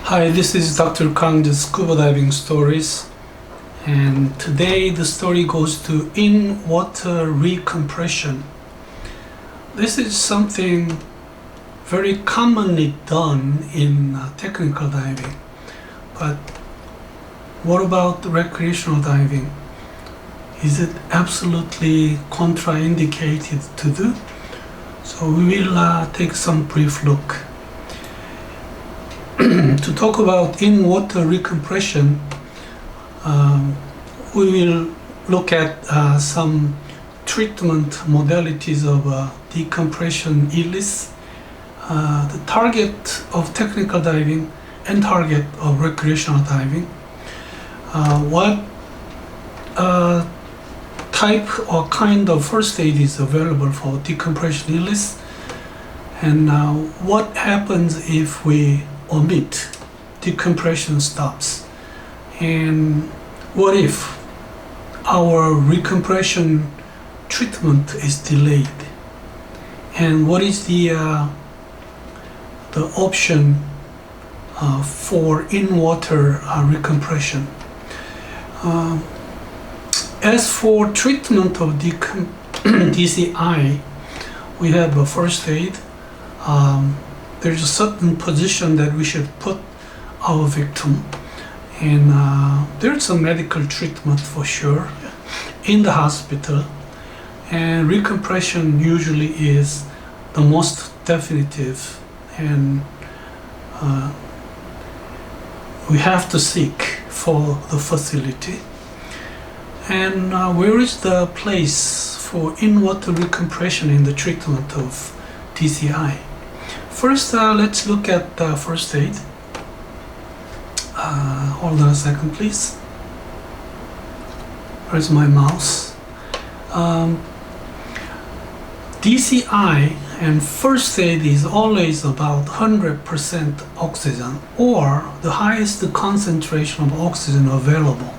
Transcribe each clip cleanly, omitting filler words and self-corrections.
Hi, this is Dr. Kang, the Scuba Diving Stories, and today the story goes to in-water recompression. This is something very commonly done in technical diving, but what about recreational diving? Is it absolutely contraindicated to do? So we will take some brief look. To talk about in-water recompression, we will look at some treatment modalities of decompression illness, the target of technical diving and target of recreational diving, what type or kind of first aid is available for decompression illness, and what happens if we omit decompression stops, and what if our recompression treatment is delayed, and what is the option for in-water recompression. As for treatment of DCI, we have a first aid. There's a certain position that we should put our victim, and there's a medical treatment for sure in the hospital, and recompression usually is the most definitive, and we have to seek for the facility. And where is the place for in-water recompression in the treatment of DCI? First, let's look at first aid. Hold on a second, please. Where's my mouse? DCI and first aid is always about 100% oxygen, or the highest concentration of oxygen available.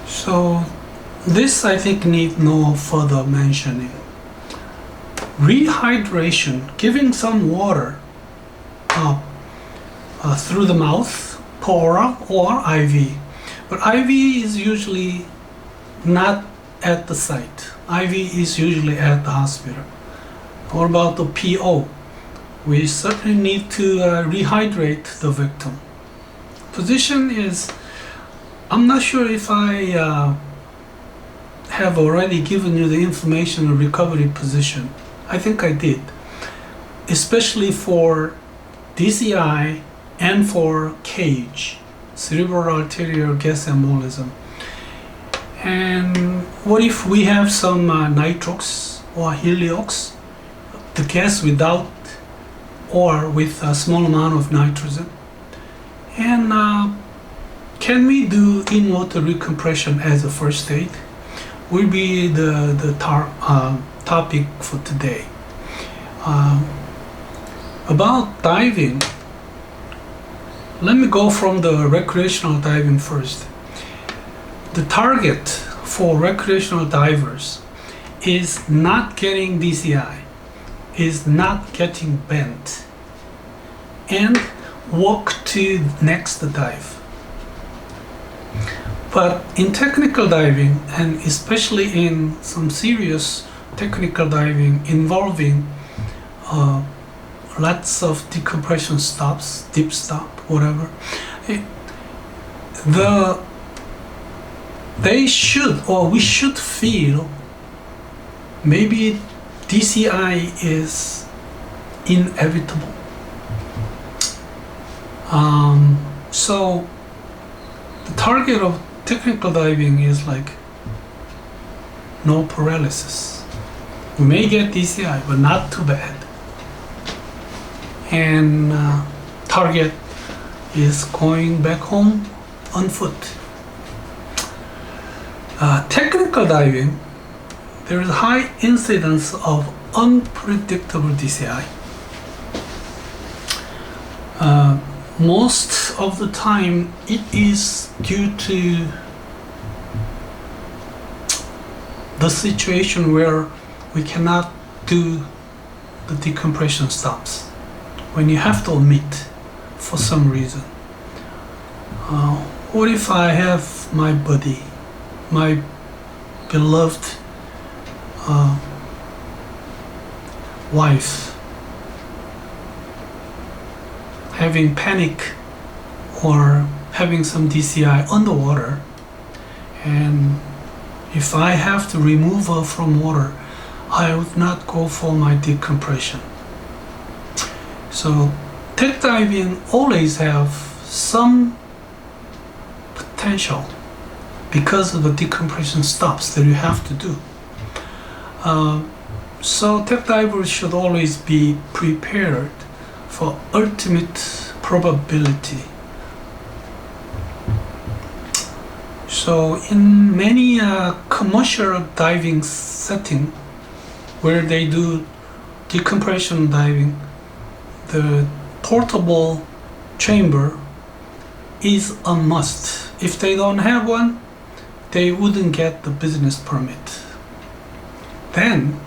So this, I think, need no further mentioning. Rehydration, giving some water through the mouth, oral or IV. But IV is usually not at the site. IV is usually at the hospital. What about the PO? We certainly need to rehydrate the victim. Position is, I'm not sure if I have already given you the information on recovery position. I think I did, especially for DCI and for CAGE, cerebral arterial gas embolism. And what if we have some nitrox or heliox, the gas without or with a small amount of nitrogen? And can we do in-water recompression as a first aid? Will be the topic for today. About diving, let me go from the recreational diving first. The target for recreational divers is not getting DCI, is not getting bent, and walk to next dive. But in technical diving, and especially in some serious technical diving involving lots of decompression stops, deep stop, whatever, they should, or we should feel maybe DCI is inevitable. So the target of technical diving is like no paralysis. We may get DCI, but not too bad. And target is going back home on foot. Technical diving, there is high incidence of unpredictable DCI. Most of the time it is due to the situation where we cannot do the decompression stops. When you have to omit for some reason. What if I have my buddy, my beloved wife having panic or having some DCI underwater, and if I have to remove her from water, I would not go for my decompression. So tech diving always have some potential because of the decompression stops that you have to do. So tech divers should always be prepared for ultimate probability. So in many commercial diving setting where they do decompression diving, the portable chamber is a must. If they don't have one, they wouldn't get the business permit. Then,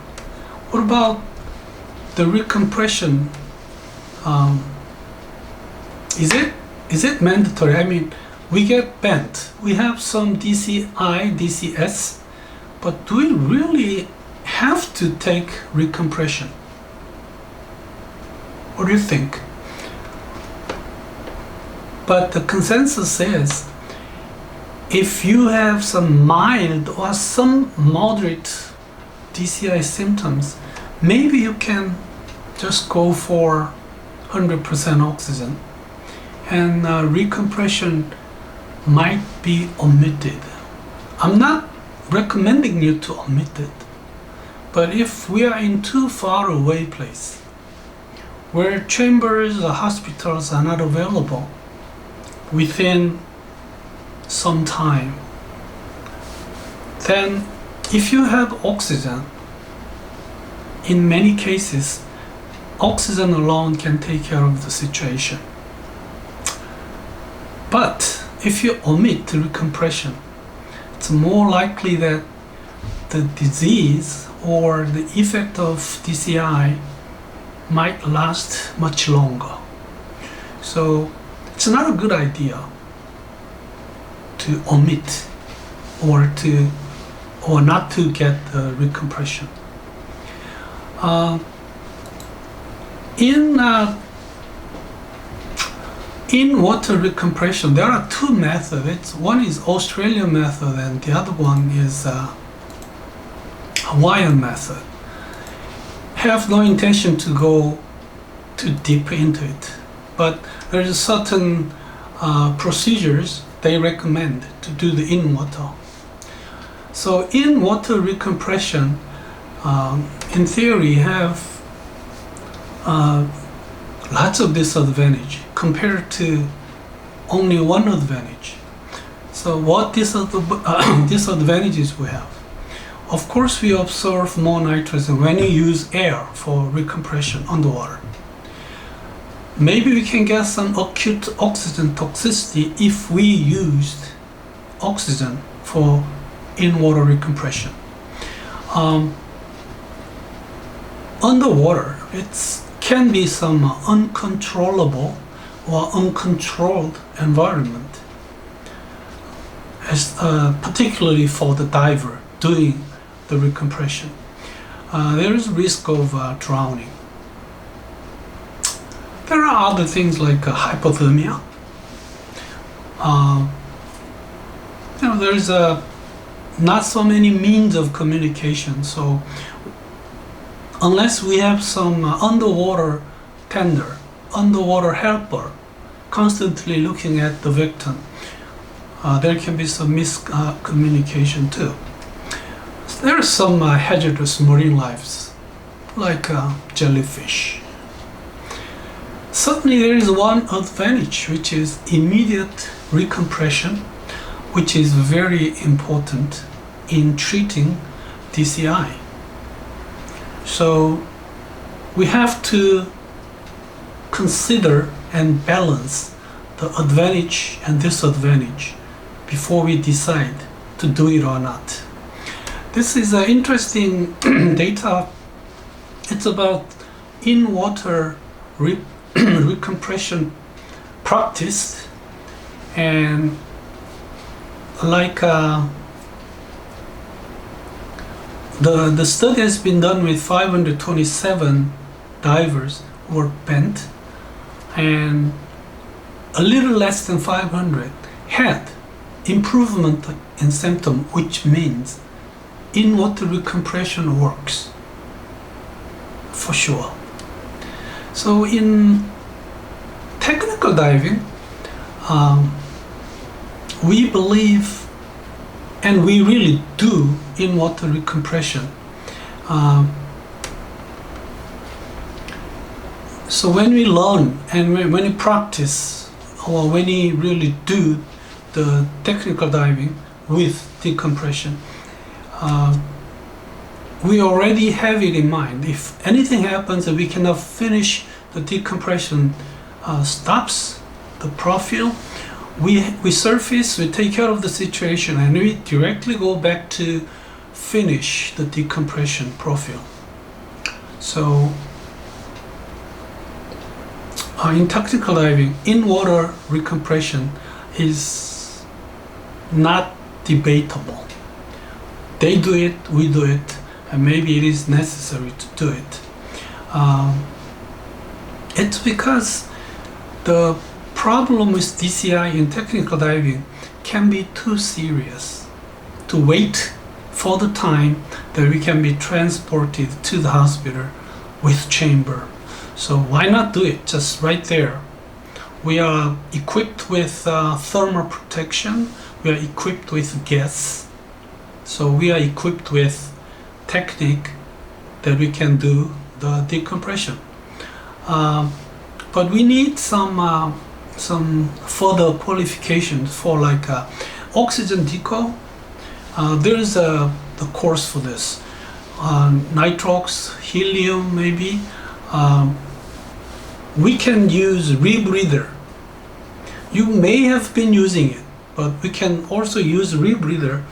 what about the recompression? Is it mandatory? I mean, we get bent. We have some DCI, DCS, but do we really have to take recompression? What do you think? But the consensus says if you have some mild or some moderate DCI symptoms, maybe you can just go for 100% oxygen, and recompression might be omitted. I'm not recommending you to omit it, but if we are in too far away place where chambers or hospitals are not available within some time, then if you have oxygen, in many cases oxygen alone can take care of the situation. But if you omit the recompression, it's more likely that the disease or the effect of DCI might last much longer. So it's not a good idea to omit or not to get the recompression. In water recompression, there are two methods. One is Australian method, and the other one is Hawaiian method. Have no intention to go too deep into it, but there is certain procedures they recommend to do the in-water. So in-water recompression, in theory, have lots of disadvantage compared to only one advantage. So what disadvantages we have? Of course, we absorb more nitrogen when you use air for recompression underwater. Maybe we can get some acute oxygen toxicity if we used oxygen for in-water recompression. Underwater, it can be some uncontrollable or uncontrolled environment, particularly for the diver doing the recompression. There is risk of drowning. There are other things like hypothermia. There is not so many means of communication, so unless we have some underwater tender, underwater helper constantly looking at the victim, there can be some miscommunication too. There are some hazardous marine lives, like jellyfish. Certainly there is one advantage, which is immediate recompression, which is very important in treating DCI. So we have to consider and balance the advantage and disadvantage before we decide to do it or not. This is interesting data. It's about in-water recompression practiced, and like the study has been done with 527 divers who were bent, and a little less than 500 had improvement in symptom, which means in-water recompression works for sure. So in technical diving, we believe, and we really do, in-water recompression. So when we learn and when we practice, or when we really do the technical diving with decompression, we already have it in mind. If anything happens and we cannot finish the decompression, stops the profile, we surface, we take care of the situation, and we directly go back to finish the decompression profile. So in technical diving, in-water recompression is not debatable. They do it, we do it, and maybe it is necessary to do it. It's because the problem with DCI in technical diving can be too serious to wait for the time that we can be transported to the hospital with chamber. So why not do it just right there? We are equipped with thermal protection, we are equipped with gas, so we are equipped with technique that we can do the decompression. But we need some further qualifications for like oxygen deco. There is the course for this. Nitrox, helium maybe. We can use rebreather. You may have been using it, but we can also use rebreather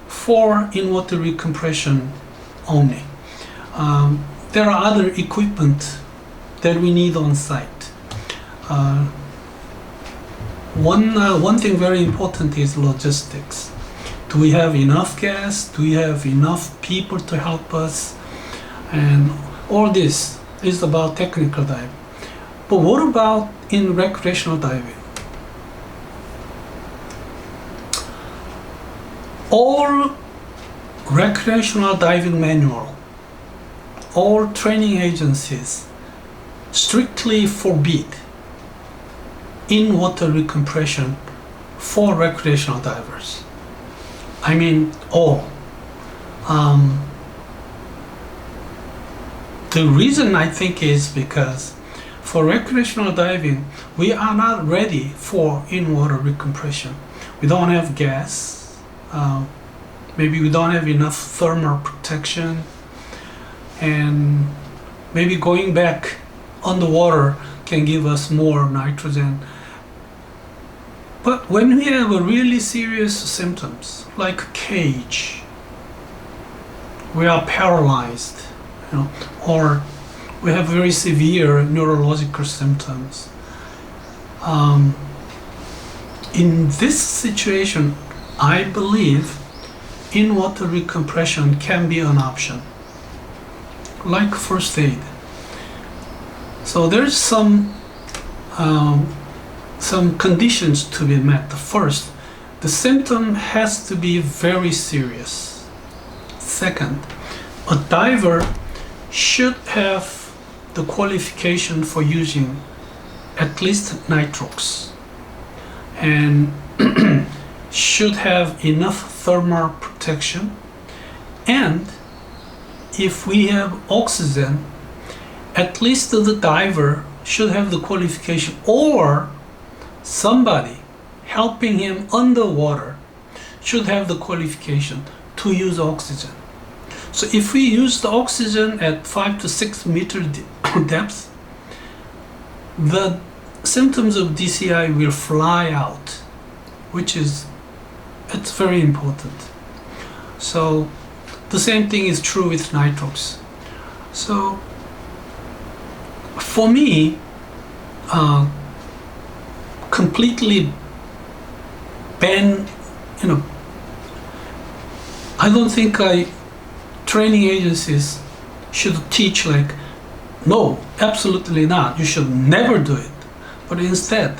for in-water recompression only. There are other equipment that we need on site. One thing very important is logistics. Do we have enough gas? Do we have enough people to help us? And all this is about technical diving. But what about in recreational diving? All recreational diving manual, all training agencies strictly forbid in-water recompression for recreational divers. I mean all. The reason I think is because for recreational diving, we are not ready for in-water recompression. We don't have gas, maybe we don't have enough thermal protection, and maybe going back underwater can give us more nitrogen. But when we have a really serious symptoms like cage, we are paralyzed, or we have very severe neurological symptoms. In this situation, I believe in-water recompression can be an option, like first aid. So there's some conditions to be met. First, the symptom has to be very serious. Second, a diver should have the qualification for using at least nitrox, and should have enough thermal protection, and if we have oxygen, at least the diver should have the qualification, or somebody helping him underwater should have the qualification to use oxygen. So if we use the oxygen at 5 to 6 meter depth, the symptoms of DCI will fly out, it's very important. So the same thing is true with nitrox. So for me, completely ban, I don't think training agencies should teach like, no, absolutely not, you should never do it. But instead,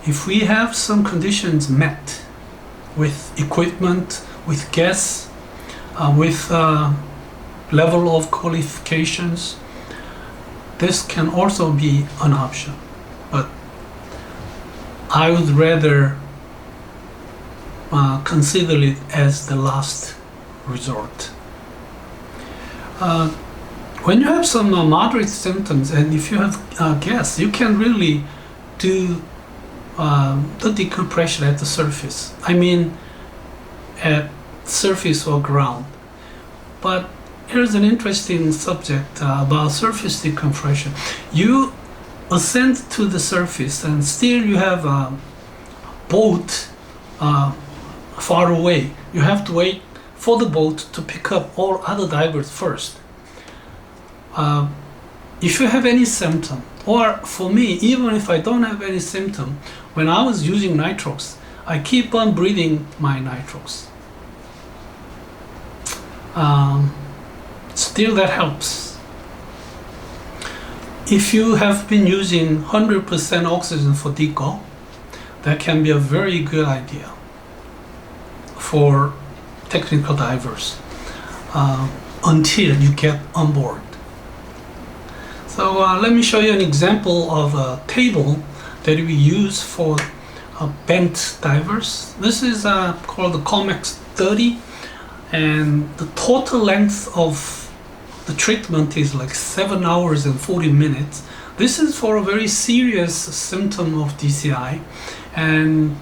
if we have some conditions met with equipment, with gas, with level of qualifications, this can also be an option. But I would rather consider it as the last resort. When you have some moderate symptoms, and if you have gas, you can really do the decompression at the surface. I mean, at surface or ground. But here's an interesting subject about surface decompression. You ascend to the surface, and still you have a boat far away. You have to wait for the boat to pick up all other divers first. If you have any symptom, or for me, even if I don't have any symptom, when I was using nitrox, I keep on breathing my nitrox. Still that helps. If you have been using 100% oxygen for deco, that can be a very good idea for technical divers until you get on board. So let me show you an example of a table that we use for bent divers. This is called the Comex 30, and the total length of the treatment is like 7 hours and 40 minutes. This is for a very serious symptom of DCI, and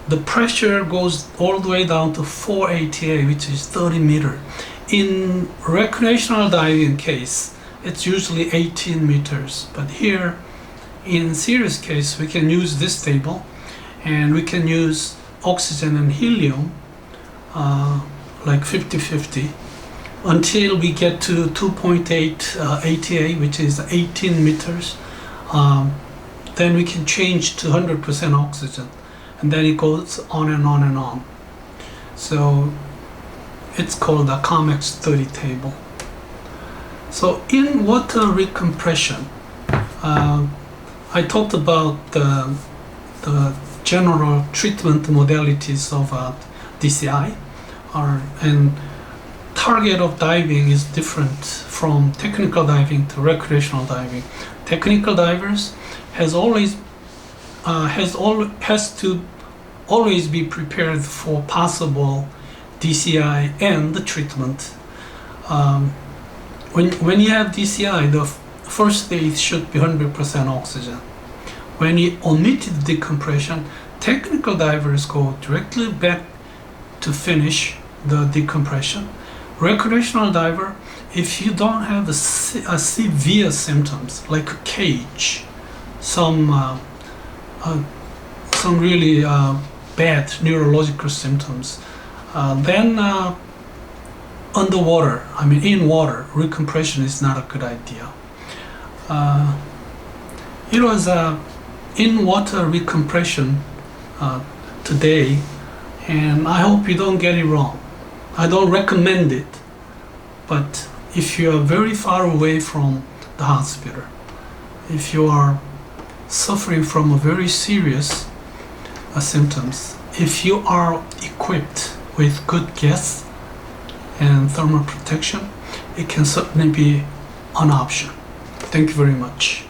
the pressure goes all the way down to 4 ATA, which is 30 meters. In recreational diving case, it's usually 18 meters, but here in serious case we can use this table, and we can use oxygen and helium like 50-50 until we get to 2.8 ATA, which is 18 meters. Then we can change to 100% oxygen, and then it goes on and on and on. So it's called the Comex 30 table. So in water recompression, I talked about the general treatment modalities of DCI, and target of diving is different from technical diving to recreational diving. Technical divers has to always be prepared for possible DCI and the treatment. When you have DCI, the first stage should be 100% oxygen. When you omitted decompression, technical divers go directly back to finish the decompression. Recreational diver, if you don't have a severe symptoms like a cage, some really bad neurological symptoms, then underwater, I mean in water, recompression is not a good idea. It was in water recompression today, and I hope you don't get it wrong. I don't recommend it, but if you are very far away from the hospital, if you are suffering from a very serious symptoms, if you are equipped with good gas and thermal protection, it can certainly be an option. Thank you very much.